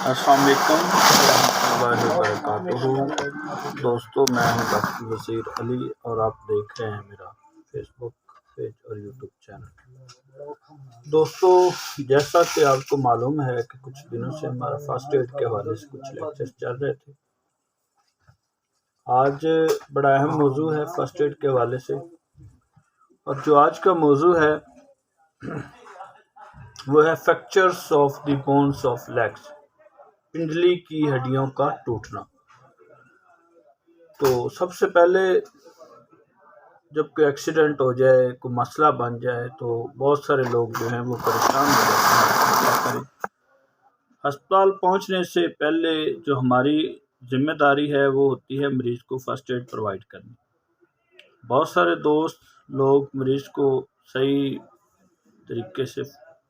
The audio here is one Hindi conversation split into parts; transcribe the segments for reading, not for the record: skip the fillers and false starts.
अस्सलाम वालेकुम रहमतुल्लाहि व बरकातुहू। दोस्तों, मैं हूं डॉक्टर वसीर अली और आप देख रहे हैं मेरा फेसबुक पेज और यूट्यूब चैनल। दोस्तों, जैसा कि आपको मालूम है कि कुछ दिनों से हमारा फर्स्ट एड के हवाले से कुछ लेक्चर्स चल रहे थे। आज बड़ा अहम मौजू है फर्स्ट एड के हवाले से, और जो आज का मौजू है वो है fractures of the bones of legs, पिंडली की हड्डियों का टूटना। तो सबसे पहले जब कोई एक्सीडेंट हो जाए, कोई मसला बन जाए, तो बहुत सारे लोग जो हैं वो परेशान हो जाते हैं। क्या करें? अस्पताल पहुंचने से पहले जो हमारी जिम्मेदारी है वो होती है मरीज़ को फर्स्ट एड प्रोवाइड करनी। बहुत सारे दोस्त लोग मरीज़ को सही तरीके से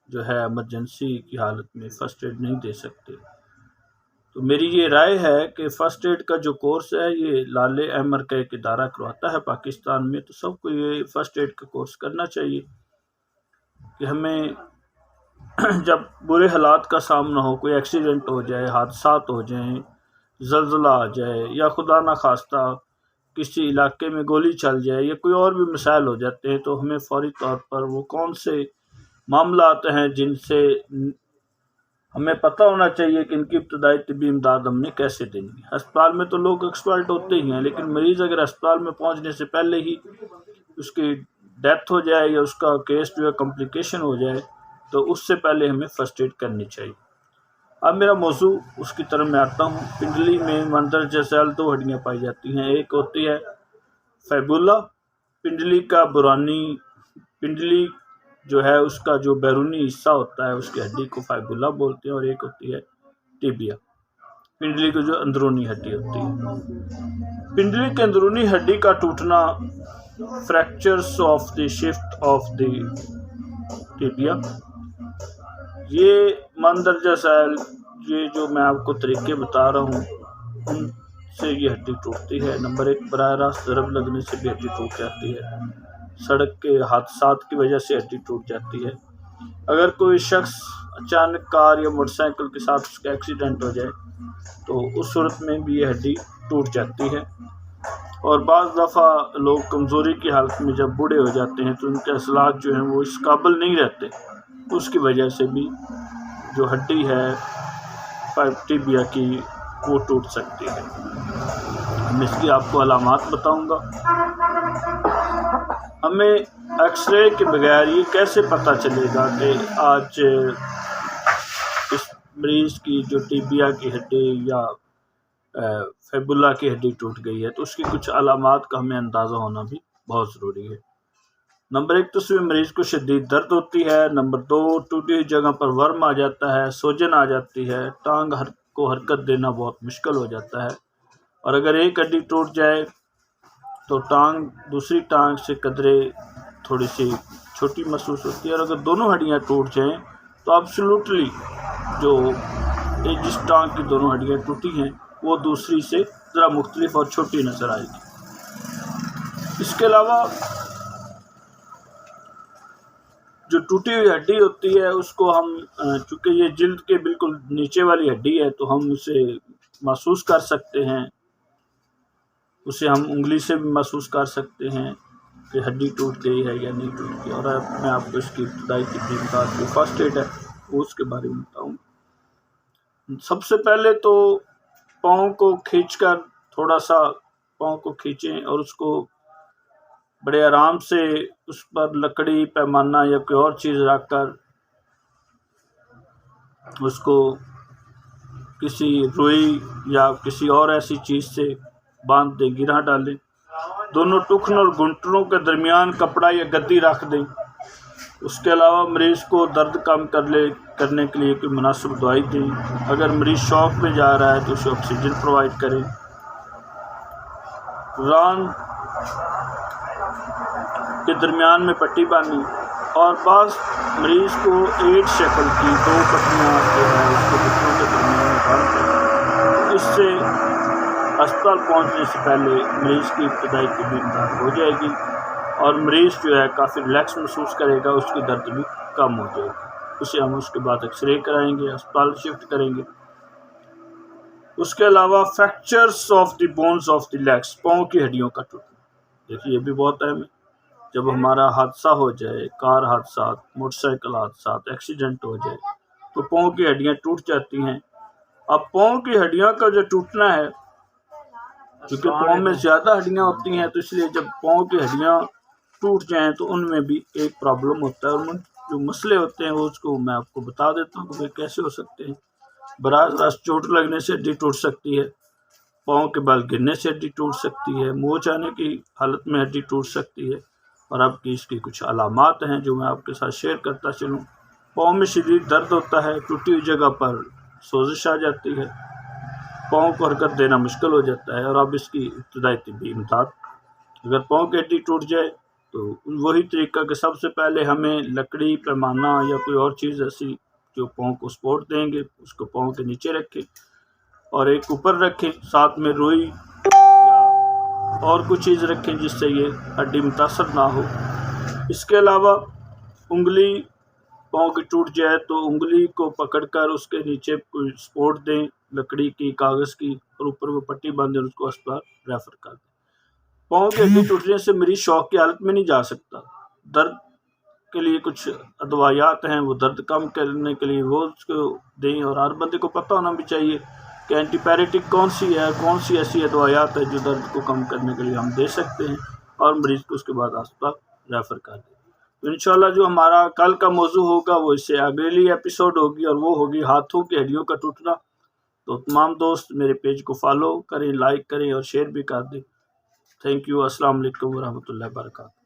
जो है इमरजेंसी की हालत में फ़र्स्ट एड नहीं दे सकते। तो मेरी ये राय है कि फ़र्स्ट एड का जो कोर्स है ये लाले अहमर का एक इदारा करवाता है पाकिस्तान में, तो सबको ये फ़र्स्ट एड का कोर्स करना चाहिए कि हमें जब बुरे हालात का सामना हो, कोई एक्सीडेंट हो जाए, हादसात हो जाएं, ज़लज़ला आ जाए, या खुदा ना खास्ता किसी इलाके में गोली चल जाए, या कोई और भी मसाइल हो जाते हैं, तो हमें फ़ौरी तौर पर वो कौन से मामला आते हैं जिनसे हमें पता होना चाहिए कि इनकी इब्तदाई तिब्बी इमदाद हमने कैसे देनी है। अस्पताल में तो लोग एक्सपर्ट होते ही हैं, लेकिन मरीज़ अगर अस्पताल में पहुंचने से पहले ही उसकी डेथ हो जाए या उसका केस जो है कॉम्प्लिकेशन हो जाए, तो उससे पहले हमें फ़र्स्ट एड करनी चाहिए। अब मेरा मौजू उसकी तरफ मैं आता हूँ। पिंडली में मंदरजा सैल दो हड्डियाँ पाई जाती हैं। एक होती है फैबुला, पिंडली का बुरानी, पिंडली जो है उसका जो बैरूनी हिस्सा होता है उसकी हड्डी को फाइबुला बोलते हैं, और एक होती है टिबिया, पिंडली की जो अंदरूनी हड्डी होती है। पिंडली के अंदरूनी हड्डी का टूटना, fractures of the shift of the tibia, ये मंदरजा सैल, ये जो मैं आपको तरीके बता रहा हूँ उनसे ये हड्डी टूटती है। नंबर एक, बराह रास्त ज़रब लगने से भी हड्डी टूट जाती है। सड़क के हादसात की वजह से हड्डी टूट जाती है। अगर कोई शख्स अचानक कार या मोटरसाइकिल के साथ उसका एक्सीडेंट हो जाए तो उस सूरत में भी ये हड्डी टूट जाती है। और बाज़ दफ़ा लोग कमज़ोरी की हालत में जब बूढ़े हो जाते हैं तो उनके असलात जो हैं वो इस काबिल नहीं रहते, उसकी वजह से भी जो हड्डी है टिबिया की वो टूट सकती है। मैं इसकी आपको अलामात बताऊंगा। हमें एक्सरे के बगैर ये कैसे पता चलेगा कि आज इस मरीज़ की जो टिबिया की हड्डी या फेबुला की हड्डी टूट गई है, तो उसकी कुछ अलामात का हमें अंदाज़ा होना भी बहुत ज़रूरी है। नंबर एक, तो उसमें मरीज़ को शदीद दर्द होती है। नंबर दो, टूटी हुई जगह पर वर्म आ जाता है, सोजन आ जाती है, टांग को हरकत देना बहुत मुश्किल हो जाता है। और अगर एक हड्डी टूट जाए तो टांग दूसरी टांग से कदरे थोड़ी सी छोटी महसूस होती है, और अगर दोनों हड्डियां टूट जाएं तो एब्सोल्युटली जो जिस टांग की दोनों हड्डियां टूटी हैं वो दूसरी से ज़रा मुख्तलिफ और छोटी नज़र आएगी। इसके अलावा जो टूटी हुई हड्डी होती है उसको हम, चूँकि ये जिल्द के बिल्कुल नीचे वाली हड्डी है, तो हम उसे महसूस कर सकते हैं, उसे हम उंगली से भी महसूस कर सकते हैं कि हड्डी टूट गई है या नहीं टूट गई। और अब मैं आपको इसकी इब्तदाई तिब्बी इमदाद जो फर्स्ट एड है वो उसके बारे में बताऊँ। सबसे पहले तो पाँव को खींचकर, थोड़ा सा पाँव को खींचें और उसको बड़े आराम से उस पर लकड़ी, पैमाना या कोई और चीज़ रखकर उसको किसी रुई या किसी और ऐसी चीज़ से बांध दें, गिरा डालें। दोनों टुकन और घुटनों के दरमियान कपड़ा या गद्दी रख दें। उसके अलावा मरीज़ को दर्द कम करने के लिए कोई मुनासिब दवाई दें। अगर मरीज़ शॉक में जा रहा है तो उसे ऑक्सीजन प्रोवाइड करें। रान के दरमियान में पट्टी बांधी, और पास मरीज़ को 8 शक्ल की 2 पट्टियाँ जो है उसके घुटनों के दरमियान में बांध दें। इससे अस्पताल पहुंचने से पहले मरीज़ की इब्तदाई तिब्बी इमदाद हो जाएगी और मरीज़ जो है काफ़ी रिलैक्स महसूस करेगा, उसकी दर्द भी कम हो जाएगी। उसे हम उसके बाद एक्सरे कराएंगे, अस्पताल शिफ्ट करेंगे। उसके अलावा fractures of the bones of the legs, पाँव की हड्डियों का टूटना। देखिए ये भी बहुत अहम है। जब हमारा हादसा हो जाए, कार हादसा, मोटरसाइकिल हादसा, एक्सीडेंट हो जाए, तो पाँव की हड्डियाँ टूट जाती हैं। अब पाँव की हड्डियों का जो टूटना है, क्योंकि पाँव में ज़्यादा हड्डियाँ होती हैं, तो इसलिए जब पाँव की हड्डियाँ टूट जाएं तो उनमें भी एक प्रॉब्लम होता है। और जो मसले होते हैं वो उसको मैं आपको बता देता हूँ कि वे कैसे हो सकते हैं। बराज रास्त चोट लगने से हड्डी टूट सकती है, पाँव के बल गिरने से हड्डी टूट सकती है, मोच आने की हालत में हड्डी टूट सकती है। और अब की इसकी कुछ अलामात हैं जो मैं आपके साथ शेयर करता चलूँ। पाँव में शदीद दर्द होता है, टूटी हुई जगह पर सोजिश आ जाती है, पाँव को हरकत देना मुश्किल हो जाता है। और अब इसकी इब्तदाई तिब्बी इमदाद, अगर पाँव की हड्डी टूट जाए तो वही तरीका कि सबसे पहले हमें लकड़ी, पैमाना या कोई और चीज़ ऐसी जो पाँव को सपोर्ट देंगे, उसको पाँव के नीचे रखें और एक ऊपर रखें, साथ में रुई या और कुछ चीज़ रखें जिससे ये हड्डी मुतासर ना हो। इसके अलावा उंगली पाँव की टूट जाए तो उंगली को पकड़कर उसके नीचे कोई सपोर्ट दें, लकड़ी की, कागज़ की, और ऊपर वो पट्टी बांधें, उसको अस्पताल रेफ़र कर दें। पाँव की हड्डी टूटने से मरीज़ शॉक की हालत में नहीं जा सकता। दर्द के लिए कुछ अदवायात हैं, वो दर्द कम करने के लिए वो उसको दें। और हर बंदे को पता होना भी चाहिए कि एंटीपायरेटिक कौन सी है, कौन सी ऐसी अदवायात है जो दर्द को कम करने के लिए हम दे सकते हैं, और मरीज़ को उसके बाद अस्पताल रेफ़र कर दें। तो इंशाल्लाह जो हमारा कल का मौजू होगा वो इससे अगली एपिसोड होगी, और वो होगी हाथों की हड्डियों का टूटना। तो तमाम दोस्त मेरे पेज को फॉलो करें, लाइक करें और शेयर भी कर दें। Thank you. अस्सलाम वालेकुम व रहमतुल्लाहि व बरकातहू।